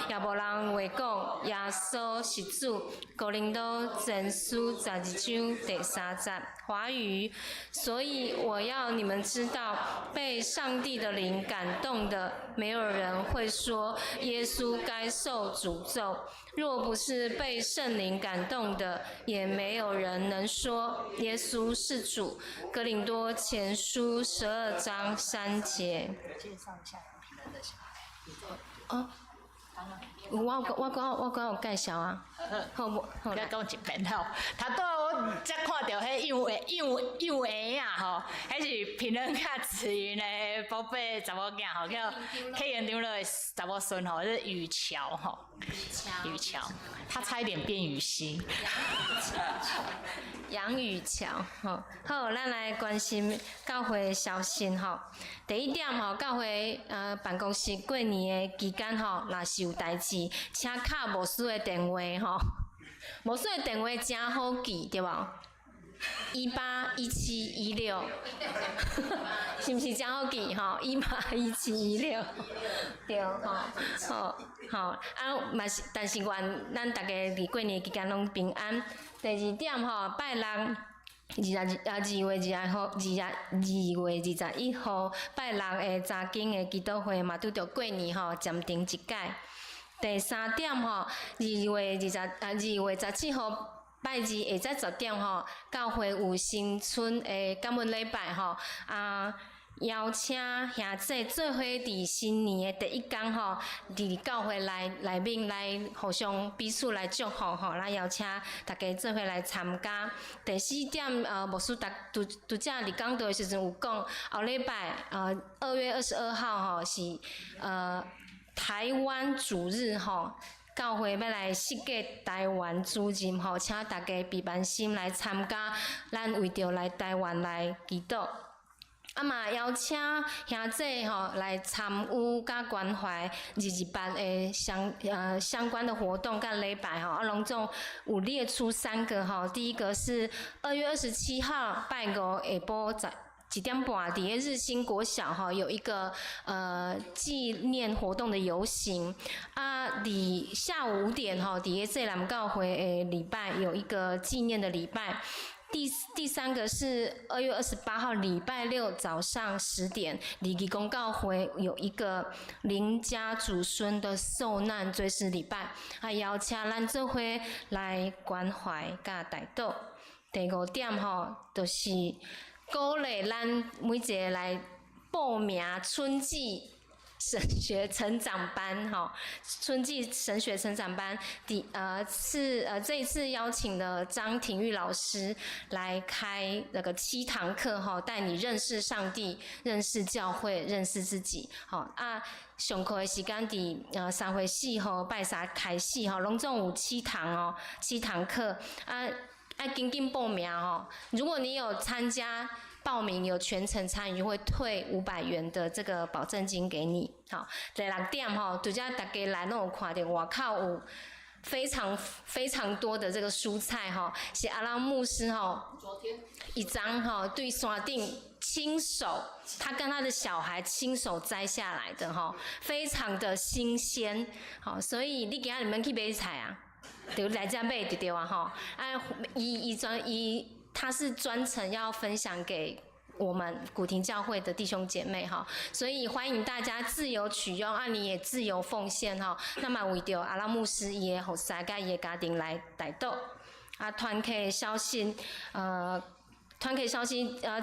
也无人会讲耶稣是主。哥林多前书12章第3节，华语。所以我要你们知道，被上帝的灵感动的，没有人会说耶稣该受诅咒。若不是被圣灵感动的，也没有人能说耶稣是主。哥林多前书12章3节。介绍一下平安的小孩。哦，我有介绍啊，好无？好再啦，讲一遍吼，头拄我才看到迄幼儿啊吼，迄是平安卡慈云的宝贝查某囝吼，叫客园长乐的查某孙吼，是雨乔吼，雨乔，他差一点变雨熙。杨雨桥，吼，好，咱来关心教会的消息吼。第一点吼，教会办公室过年的期间吼，若是有代志，请敲牧师的电话吼。牧师的电话真好记，对无？181716，是毋是真好记吼？181716，对吼，嘛是，但是愿咱大家伫过年期间拢平安。第二点吼，拜六2月21号，拜六的查经的祈祷会嘛，拄着过年吼，暂停一届。第三点吼，2月17号。拜二下晝10點吼，教會有新春的感恩禮拜吼，邀請兄弟做伙佇新年的第一天吼，佇教會內面來互相彼此來祝福吼，來邀請大家做伙來參加。第四點，牧師拄則佇講道的時陣有講，後禮拜2月22號吼是台灣主日吼。教會要來設計台灣主任吼，請大家備滿心來參加，咱為着來台灣來祈禱。嘛邀請兄弟吼來參與甲關懷228的相關的活動甲禮拜吼，攏總有列出3個吼，第一個是2月27號拜五下晡1點半，伫日新國小哈有一個紀念活動的遊行伫下午5點哈，伫這南教會禮拜有一個紀念的禮拜。第三個是2月28號禮拜六早上10點，禮義公教會有一個林家祖孫的受難追思禮拜，邀請咱做伙來關懷甲代禱。第5點吼，就是鼓勵咱每一個來報名春季神學成長班哈，春季神學成長班這一次邀請了張廷玉老師來開那個7堂課哈，帶你認識上帝、認識教會、認識自己。好上課的時間佇3月4號拜三開始哈，攏總有7堂哦，7堂課要緊緊報名哦。如果你有參加報名有全程參與，會退500元的這個保證金給你。好，第6點吼，拄則大家來攏有看到外口有非常多的這個蔬菜吼，是阿拉牧師吼，一張吼對山頂親手，他跟他的小孩親手摘下來的吼，非常的新鮮。好，所以你今日免去買菜啊，就來這買就對啊吼。他是專程要分享给我们古亭教会的弟兄姐妹哈，所以欢迎大家自由取用，你也自由奉献哈。那么为着阿拉牧师伊的后代甲伊的家庭来代祷。团契消息，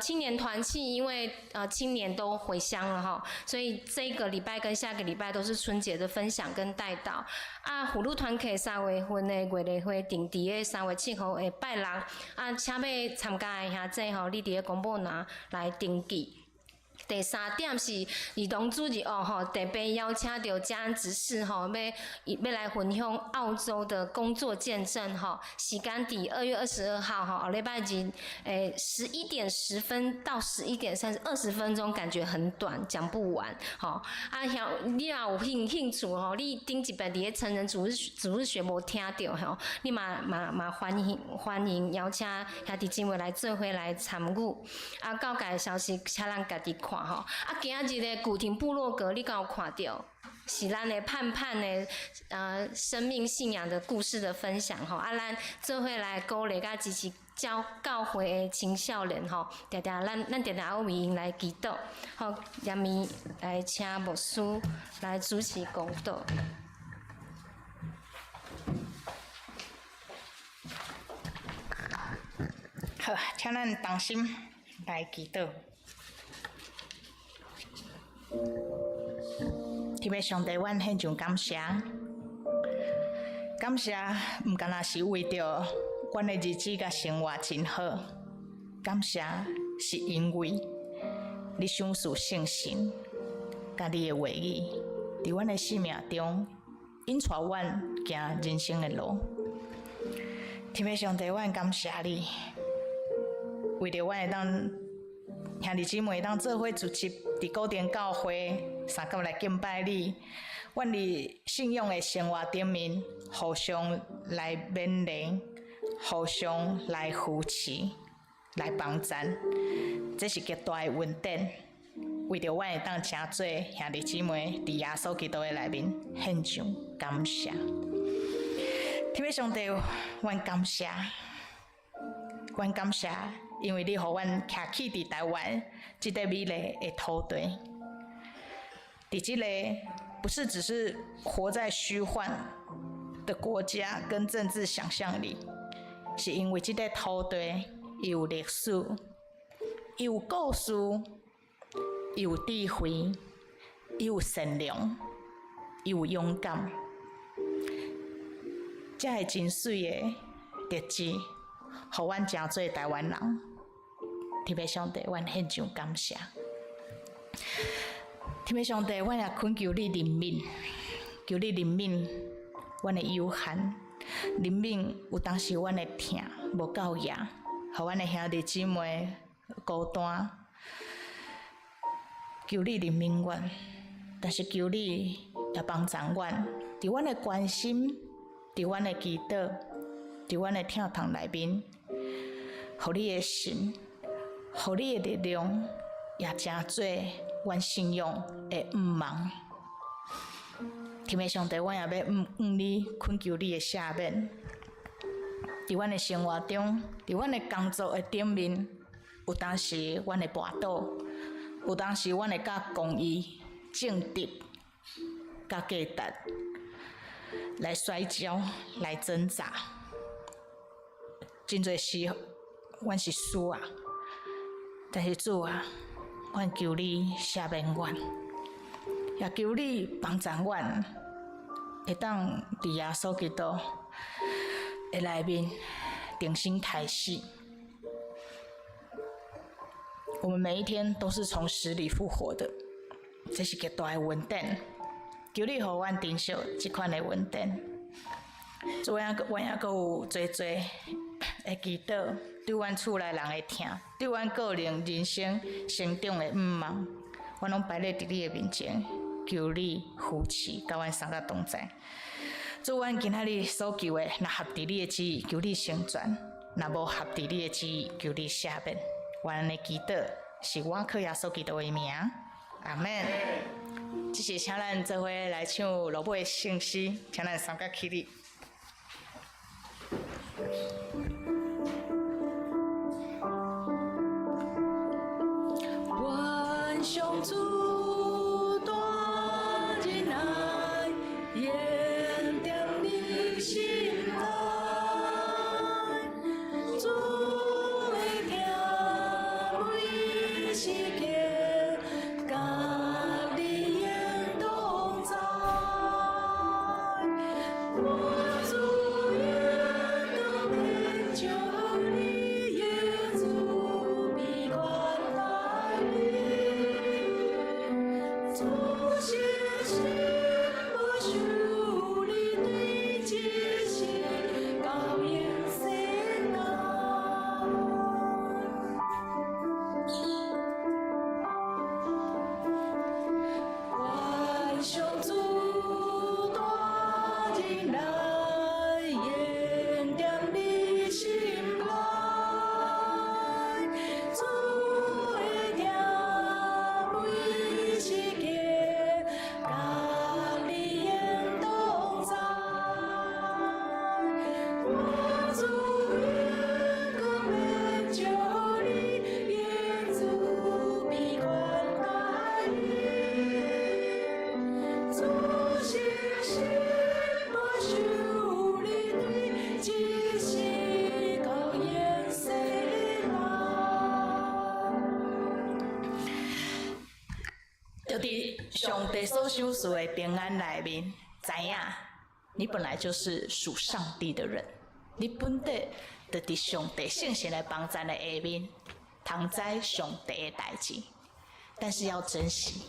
青年团契，因为青年都回乡了哈，所以这个礼拜跟下个礼拜都是春节的分享跟代祷。葫芦团契3月份的月例会定伫个3月7號的拜六，請要參加的兄弟吼，你伫個公布欄來登記。第3點是兒童主日吼，特別邀請到嘉安執事吼，要來分享澳洲的工作見證吼，時間伫2月22號吼，後禮拜日11點10分到11點20分鐘，感覺很短，講不完吼。你若有興趣吼，你頂一擺伫個成人主日學無聽到吼，你嘛歡迎邀請兄弟姊妹來做伙來參與。教界消息，請咱家己看。今日的古亭部落格，你敢有看到？是咱的盼的生命信仰的故事的分享吼，咱做伙来鼓勵甲支持教會的青少年吼，咱常要為因來祈禱。好，下面來請牧師來主持講道。好，請咱同心來祈禱。天父上帝，阮獻上感謝，感谢，毋干那是为着阮的日子甲生活真好，感谢是因为你赏赐圣神，甲你的话语，伫阮的生命中引带阮行人生的路。天父上帝，阮感谢你，为着阮会当兄弟姊妹当做伙组织伫固定教会三甲来敬拜你。阮伫信仰的生活顶面，互相来勉励，互相来扶持，来帮衬，这是极大的恩典。为着阮会当诚做兄弟姊妹伫耶稣基督的内面献上感谢。天父上帝，阮感谢，阮感谢，因为你互阮徛起伫台湾即个美丽的土地，伫即个不是只是活在虚幻的国家跟政治想象里，是因为这个土地有历史，有故事，有智慧，有善良，有勇敢，这是真水的特质，互阮诚做台湾人。天父上帝，阮献上感谢。天父上帝，阮也恳求你怜悯，求你怜悯阮的有限，怜悯有当时阮的疼无够野，互阮的兄弟姊妹孤单，求你怜悯阮，但是求你也帮助阮，伫阮的关心，伫阮的祈祷，伫阮的听堂内面，互你的神，互你的力量，也诚做阮信仰的毋忙。天父上帝，阮也要你恳求你的赦免，伫阮的生活中，伫阮的工作的顶面，有当时阮会跋倒，有当时阮会甲公义、正直、甲价值来摔跤、来挣扎，真侪时阮是输啊，但是主啊，阮求你赦免阮，也求你帮助阮，会当伫耶稣基督的内面重新开始。我们每一天都是从死里复活的，这是极大的恩典。求你互阮珍惜这款的恩典。主啊，阮也阁有侪的祈祷，对阮厝内人的疼，对阮个人人生成长的毋望，阮拢摆咧伫你的面前，求你扶持，甲阮三个同在。主，阮今仔日所求的，若合伫你的旨意，求你成全；若无合伫你的旨意，求你赦免。阮的祈祷是我靠耶稣基督的名，阿门。这是请咱做伙来唱罗马的圣诗，请咱三个起立。愿上主大人来，延点你心内，主的疼每时刻，甲你延同在。我主愿到遍求你，耶稣必款待你。主谢谢我主你对自己高言圣爱。万上主大人来，延点你心内，主的疼每时刻，甲你延同在。我主愿搁免求你，耶稣必款待你。主谢谢我主你对自己高言圣爱。就伫上帝所赏赐的平安内面，知影你本来就是属上帝的人，你本地就伫上帝圣神的帮助的下面，通知上帝的代志。但是要珍惜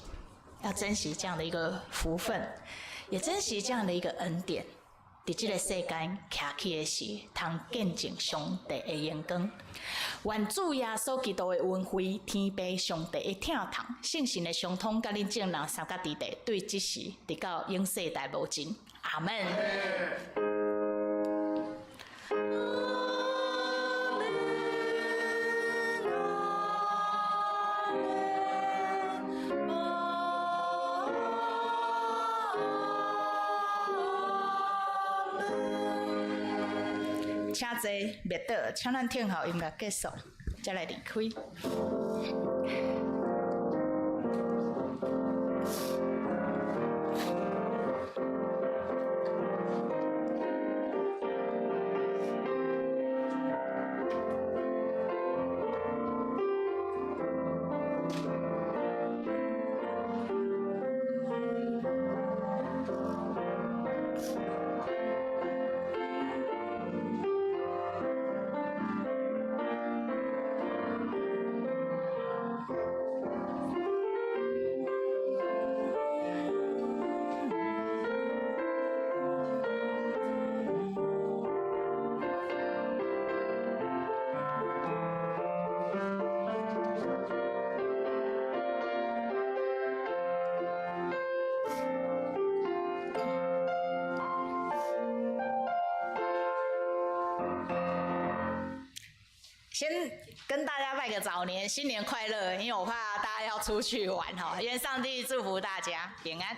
这样的一个福分，也珍惜这样的一个恩典。伫这个世间徛起的是，通见证上帝的荣光。愿主耶稣基督的恩惠、天父上帝的疼痛、圣神的相通，甲恁众人三角地带，对即时直到永世代无尽。阿门。请坐灭倒，请咱听候音乐结束，才来离开。先跟大家拜个早年，新年快乐！因为我怕大家要出去玩哈，愿上帝祝福大家平安。